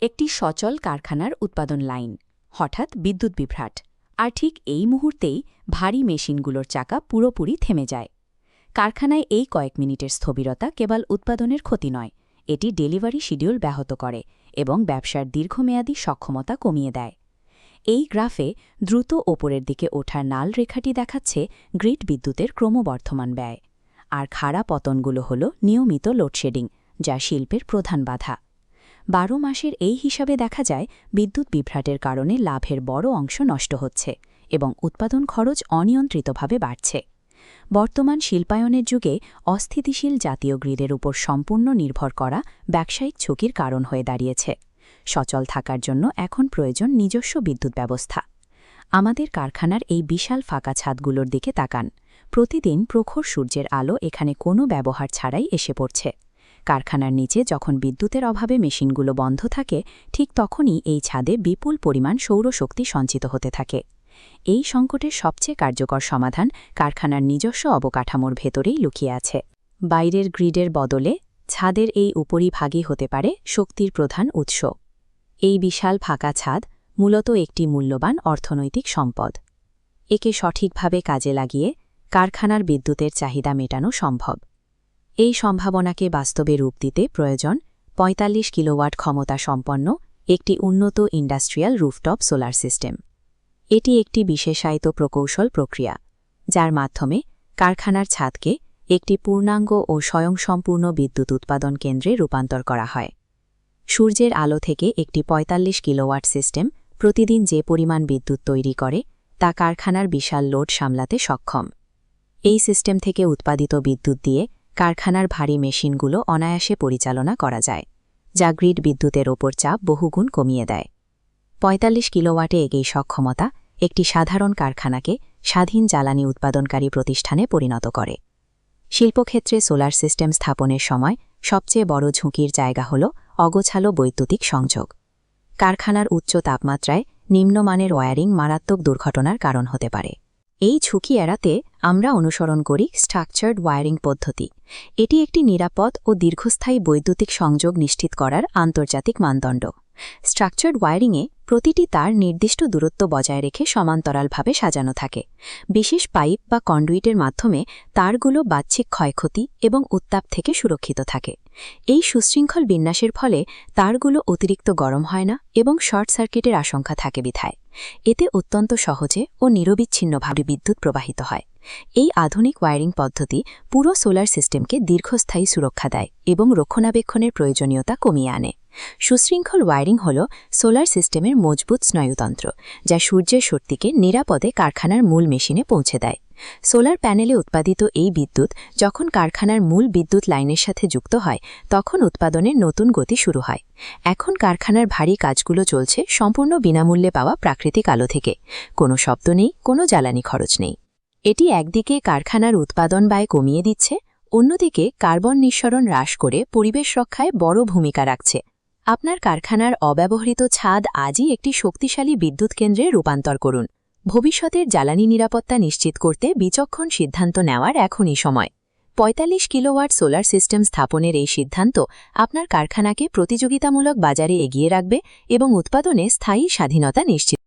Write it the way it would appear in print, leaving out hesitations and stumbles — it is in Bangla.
একটি সচল কারখানার উৎপাদন লাইন, হঠাৎ বিদ্যুৎ বিভ্রাট, আর ঠিক এই মুহূর্তেই ভারী মেশিনগুলোর চাকা পুরোপুরি থেমে যায়। কারখানায় এই কয়েক মিনিটের স্থবিরতা কেবল উৎপাদনের ক্ষতি নয়, এটি ডেলিভারি শিডিউল ব্যাহত করে এবং ব্যবসার দীর্ঘমেয়াদী সক্ষমতা কমিয়ে দেয়। এই গ্রাফে দ্রুত ওপরের দিকে ওঠার নাল রেখাটি দেখাচ্ছে গ্রিড বিদ্যুতের ক্রমবর্ধমান ব্যয়, আর খাড়া পতনগুলো হল নিয়মিত লোডশেডিং, যা শিল্পের প্রধান বাধা। 12 মাসের এই হিসাবে দেখা যায় বিদ্যুৎ বিভ্রাটের কারণে লাভের বড় অংশ নষ্ট হচ্ছে এবং উৎপাদন খরচ অনিয়ন্ত্রিতভাবে বাড়ছে। বর্তমান শিল্পায়নের যুগে অস্থিতিশীল জাতীয় গ্রিডের উপর সম্পূর্ণ নির্ভর করা ব্যবসায়িক ঝুঁকির কারণ হয়ে দাঁড়িয়েছে। সচল থাকার জন্য এখন প্রয়োজন নিজস্ব বিদ্যুৎ ব্যবস্থা। আমাদের কারখানার এই বিশাল ফাঁকা ছাদগুলোর দিকে তাকান। প্রতিদিন প্রখর সূর্যের আলো এখানে কোনো ব্যবহার ছাড়াই এসে পড়ছে। কারখানার নিচে যখন বিদ্যুতের অভাবে মেশিনগুলো বন্ধ থাকে, ঠিক তখনই এই ছাদে বিপুল পরিমাণ সৌরশক্তি সঞ্চিত হতে থাকে। এই সংকটের সবচেয়ে কার্যকর সমাধান কারখানার নিজস্ব অবকাঠামোর ভেতরেই লুকিয়ে আছে। বাইরের গ্রিডের বদলে ছাদের এই উপরিভাগই হতে পারে শক্তির প্রধান উৎস। এই বিশাল ফাঁকা ছাদ মূলত একটি মূল্যবান অর্থনৈতিক সম্পদ। একে সঠিকভাবে কাজে লাগিয়ে কারখানার বিদ্যুতের চাহিদা মেটানো সম্ভব। এই সম্ভাবনাকে বাস্তবে রূপ দিতে প্রয়োজন ৪৫ কিলোওয়াট ক্ষমতা সম্পন্ন একটি উন্নত ইন্ডাস্ট্রিয়াল রুফটপ সোলার সিস্টেম। এটি একটি বিশেষায়িত প্রকৌশল প্রক্রিয়া, যার মাধ্যমে কারখানার ছাদকে একটি পূর্ণাঙ্গ ও স্বয়ংসম্পূর্ণ বিদ্যুৎ উৎপাদন কেন্দ্রে রূপান্তর করা হয়। সূর্যের আলো থেকে একটি ৪৫ কিলোওয়াট সিস্টেম প্রতিদিন যে পরিমাণ বিদ্যুৎ তৈরি করে তা কারখানার বিশাল লোড সামলাতে সক্ষম। এই সিস্টেম থেকে উৎপাদিত বিদ্যুৎ দিয়ে কারখানার ভারী মেশিনগুলো অনায়াসে পরিচালনা করা যায়, যা গ্রিড বিদ্যুতের ওপর চাপ বহুগুণ কমিয়ে দেয়। ৪৫ কিলোওয়াটে এই সক্ষমতা একটি সাধারণ কারখানাকে স্বাধীন জ্বালানি উৎপাদনকারী প্রতিষ্ঠানে পরিণত করে। শিল্পক্ষেত্রে সোলার সিস্টেম স্থাপনের সময় সবচেয়ে বড় ঝুঁকির জায়গা হল অগোছালো বৈদ্যুতিক সংযোগ। কারখানার উচ্চ তাপমাত্রায় নিম্নমানের ওয়্যারিং মারাত্মক দুর্ঘটনার কারণ হতে পারে। এই ঝুঁকি এড়াতে আমরা অনুসরণ করি স্ট্রাকচার্ড ওয়্যারিং পদ্ধতি। এটি একটি নিরাপদ ও দীর্ঘস্থায়ী বৈদ্যুতিক সংযোগ নিশ্চিত করার আন্তর্জাতিক মানদণ্ড। স্ট্রাকচার্ড ওয়্যারিংয়ে প্রতিটি তার নির্দিষ্ট দূরত্ব বজায় রেখে সমান্তরালভাবে সাজানো থাকে। বিশেষ পাইপ বা কন্ডুইটের মাধ্যমে তারগুলো বাহ্যিক ক্ষয়ক্ষতি এবং উত্তাপ থেকে সুরক্ষিত থাকে। এই সুশৃঙ্খল বিন্যাসের ফলে তারগুলো অতিরিক্ত গরম হয় না এবং শর্ট সার্কিটের আশঙ্কা থাকে বিধায়। এতে অত্যন্ত সহজে ও নিরবিচ্ছিন্নভাবে বিদ্যুৎ প্রবাহিত হয়। এই আধুনিক ওয়্যারিং পদ্ধতি পুরো সোলার সিস্টেমকে দীর্ঘস্থায়ী সুরক্ষা দেয় এবং রক্ষণাবেক্ষণের প্রয়োজনীয়তা কমিয়ে আনে। সুশৃঙ্খল ওয়্যারিং হল সোলার সিস্টেমের মজবুত স্নায়ুতন্ত্র, যা সূর্যের শক্তিকে নিরাপদে কারখানার মূল মেশিনে পৌঁছে দেয়। সোলার প্যানেলে উৎপাদিত এই বিদ্যুৎ যখন কারখানার মূল বিদ্যুৎ লাইনের সাথে যুক্ত হয়, তখন উৎপাদনের নতুন গতি শুরু হয়। এখন কারখানার ভারী কাজগুলো চলছে সম্পূর্ণ বিনামূল্যে পাওয়া প্রাকৃতিক আলো থেকে। কোনো শব্দ নেই, কোনো জ্বালানি খরচ নেই। এটি একদিকে কারখানার উৎপাদন ব্যয় কমিয়ে দিচ্ছে, অন্যদিকে কার্বন নিঃসরণ হ্রাস করে পরিবেশ রক্ষায় বড় ভূমিকা রাখছে। আপনার কারখানার অব্যবহৃত ছাদ আজই একটি শক্তিশালী বিদ্যুৎ কেন্দ্রে রূপান্তর করুন। ভবিষ্যতের জ্বালানি নিরাপত্তা নিশ্চিত করতে বিচক্ষণ সিদ্ধান্ত নেওয়ার এখনই সময়। ৪৫ কিলোওয়াট সোলার সিস্টেম স্থাপনের এই সিদ্ধান্ত আপনার কারখানাকে প্রতিযোগিতামূলক বাজারে এগিয়ে রাখবে এবং উৎপাদনে স্থায়ী স্বাধীনতা নিশ্চিত